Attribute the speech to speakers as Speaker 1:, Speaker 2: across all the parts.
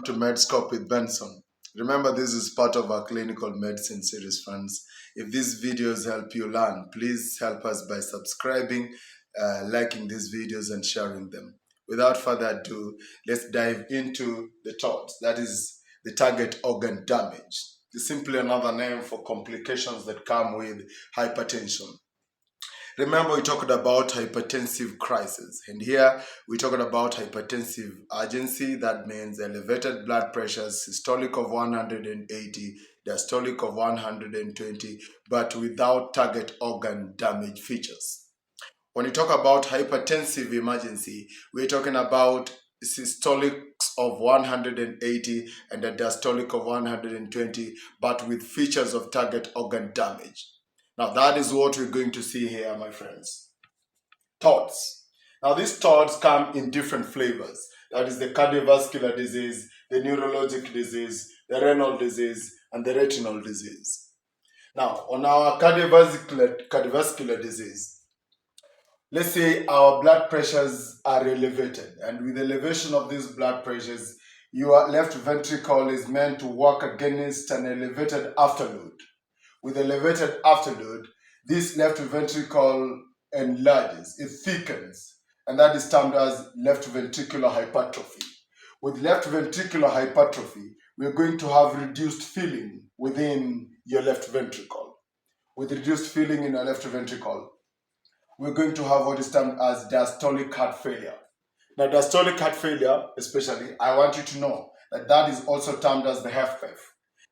Speaker 1: To Medscope with Benson. Remember, this is part of our clinical medicine series, friends. If these videos help you learn, please help us by subscribing, liking these videos, and sharing them. Without further ado, let's dive into the TOD, that is the target organ damage. It's simply another name for complications that come with hypertension. Remember, we talked about hypertensive crisis, and here we talked about hypertensive urgency. That means elevated blood pressures, systolic of 180, diastolic of 120, but without target organ damage features. When you talk about hypertensive emergency, we're talking about systolics of 180 and a diastolic of 120, but with features of target organ damage. Now that is what we're going to see here, my friends. TODs. Now these TODs come in different flavors. That is the cardiovascular disease, the neurologic disease, the renal disease, and the retinal disease. Now on our cardiovascular disease, let's say our blood pressures are elevated, and with elevation of these blood pressures, your left ventricle is meant to work against an elevated afterload. With elevated afterload, this left ventricle enlarges, it thickens, and that is termed as left ventricular hypertrophy. With left ventricular hypertrophy, we're going to have reduced filling within your left ventricle. With reduced filling in your left ventricle, we're going to have what is termed as diastolic heart failure. Now, diastolic heart failure, especially, I want you to know that that is also termed as the HFpEF.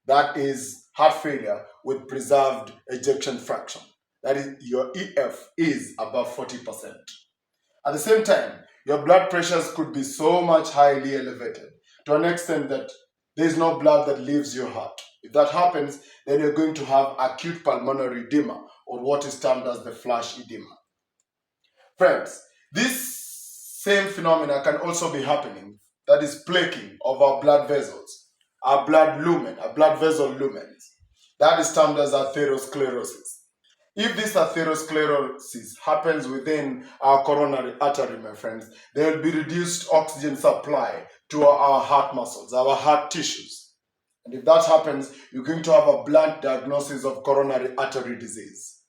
Speaker 1: That is heart failure with preserved ejection fraction. That is, your EF is above 40%. At the same time, your blood pressures could be so much highly elevated to an extent that there is no blood that leaves your heart. If that happens, then you're going to have acute pulmonary edema, or what is termed as the flash edema. Friends, this same phenomena can also be happening, that is plaquing of our blood vessels, our blood lumen, our blood vessel lumens. That is termed as atherosclerosis. If this atherosclerosis happens within our coronary artery, my friends, there will be reduced oxygen supply to our heart muscles, our heart tissues. And if that happens, you're going to have a blunt diagnosis of coronary artery disease.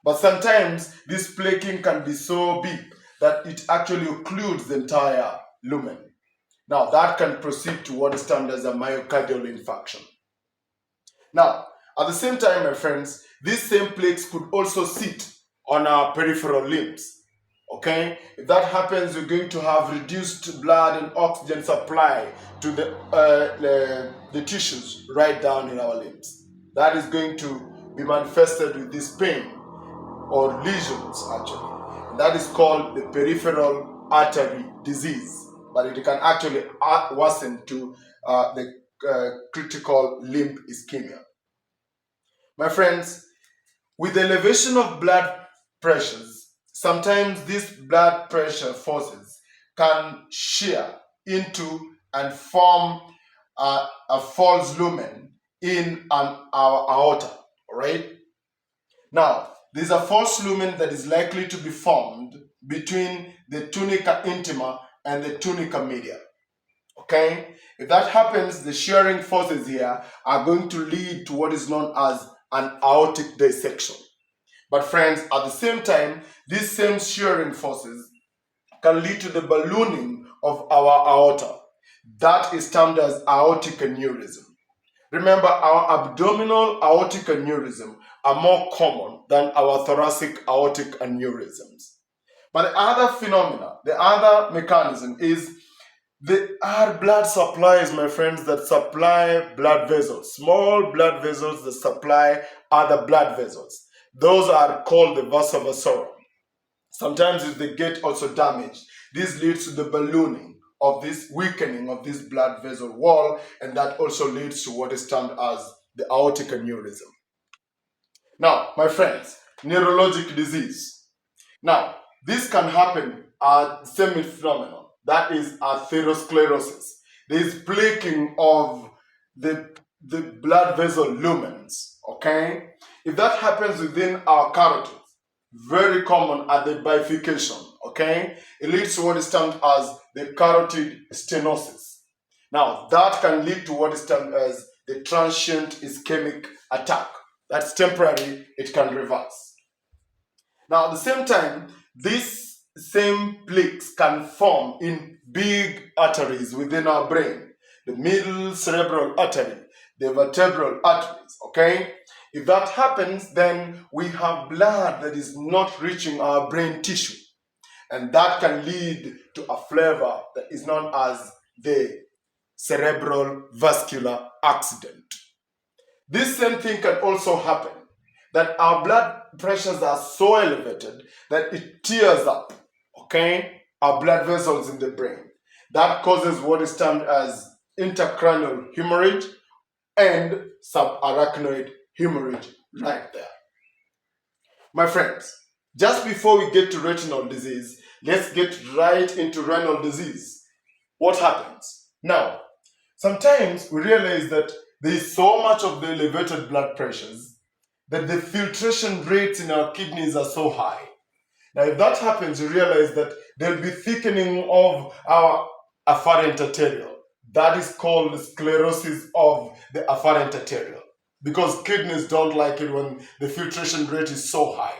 Speaker 1: But sometimes this plaquing can be so big that it actually occludes the entire lumen. Now that can proceed to what is termed as a myocardial infarction. Now, at the same time, my friends, these same plaques could also sit on our peripheral limbs. Okay? If that happens, you're going to have reduced blood and oxygen supply to the tissues right down in our limbs. That is going to be manifested with this pain or lesions, actually. And that is called the peripheral artery disease. But it can actually worsen to the critical limb ischemia. My friends, with elevation of blood pressures, sometimes these blood pressure forces can shear into and form a false lumen in our aorta, right? Now, there's a false lumen that is likely to be formed between the tunica intima and the tunica media. Okay? If that happens, the shearing forces here are going to lead to what is known as an aortic dissection. But friends, at the same time, these same shearing forces can lead to the ballooning of our aorta. That is termed as aortic aneurysm. Remember, our abdominal aortic aneurysm are more common than our thoracic aortic aneurysms. But the other phenomena, the other mechanism is there are blood supplies, my friends, that supply blood vessels, small blood vessels that supply other blood vessels. Those are called the vasa vasorum. Sometimes if they get also damaged, this leads to the ballooning of this weakening of this blood vessel wall, and that also leads to what is termed as the aortic aneurysm. Now, my friends, neurologic disease. Now, this can happen at same phenomenon. That is atherosclerosis. There is plaquing of the blood vessel lumens. Okay? If that happens within our carotids, very common at the bifurcation. Okay? It leads to what is termed as the carotid stenosis. Now, that can lead to what is termed as the transient ischemic attack. That's temporary, it can reverse. Now, at the same time, these same plaques can form in big arteries within our brain, the middle cerebral artery, the vertebral arteries, okay? If that happens, then we have blood that is not reaching our brain tissue, and that can lead to a flavor that is known as the cerebral vascular accident. This same thing can also happen, that our blood pressures are so elevated that it tears up, okay, our blood vessels in the brain. That causes what is termed as intracranial hemorrhage and subarachnoid hemorrhage right there. My friends, just before we get to retinal disease, let's get right into renal disease. What happens? Now, sometimes we realize that there is so much of the elevated blood pressures that the filtration rates in our kidneys are so high. Now, if that happens, you realize that there will be thickening of our afferent arteriole. That is called sclerosis of the afferent arteriole, because kidneys don't like it when the filtration rate is so high.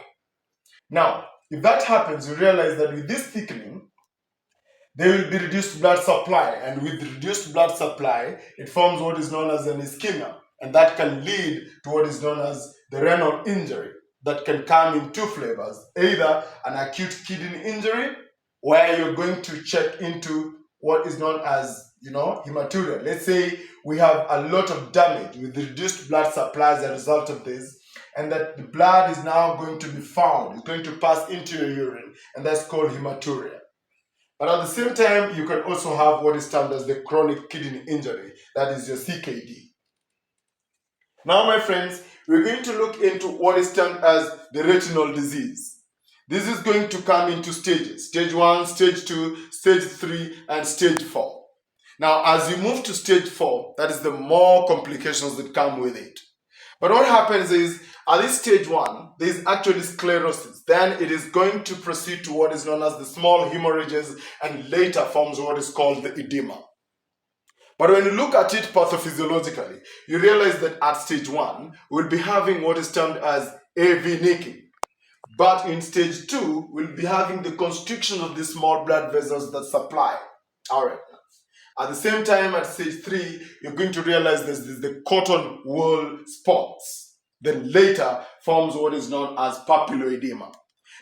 Speaker 1: Now, if that happens, you realize that with this thickening, there will be reduced blood supply, and with reduced blood supply, it forms what is known as an ischemia, and that can lead to what is known as the renal injury that can come in two flavors, either an acute kidney injury, where you're going to check into what is known as, hematuria. Let's say we have a lot of damage with reduced blood supply as a result of this, and that the blood is now going to be found, it's going to pass into your urine, and that's called hematuria. But at the same time, you can also have what is termed as the chronic kidney injury, that is your CKD. Now, my friends, we're going to look into what is termed as the retinal disease. This is going to come into stages: stage 1, stage 2, stage 3, and stage 4. Now, as you move to stage 4, that is the more complications that come with it. But what happens is, at this stage 1, there is actually sclerosis. Then it is going to proceed to what is known as the small hemorrhages, and later forms what is called the edema. But when you look at it pathophysiologically, you realize that at stage 1, we'll be having what is termed as AV nicking. But in stage 2, we'll be having the constriction of the small blood vessels that supply. All right. At the same time, at stage 3, you're going to realize there's the cotton wool spots. Then later forms what is known as papilloedema.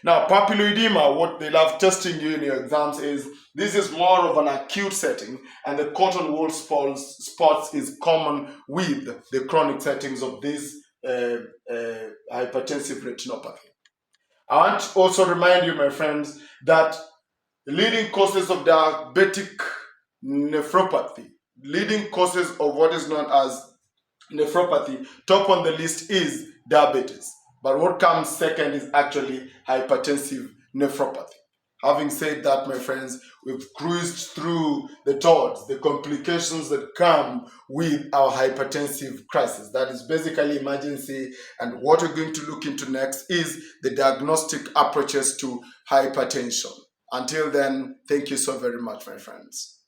Speaker 1: Now, papilloedema, what they love testing you in your exams is, this is more of an acute setting, and the cotton wool spots is common with the chronic settings of this hypertensive retinopathy. I want to also remind you, my friends, that the leading causes of diabetic nephropathy, leading causes of what is known as nephropathy, top on the list is diabetes. But what comes second is actually hypertensive nephropathy. Having said that, my friends, we've cruised through the TODs, the complications that come with our hypertensive crisis. That is basically emergency. And what we're going to look into next is the diagnostic approaches to hypertension. Until then, thank you so very much, my friends.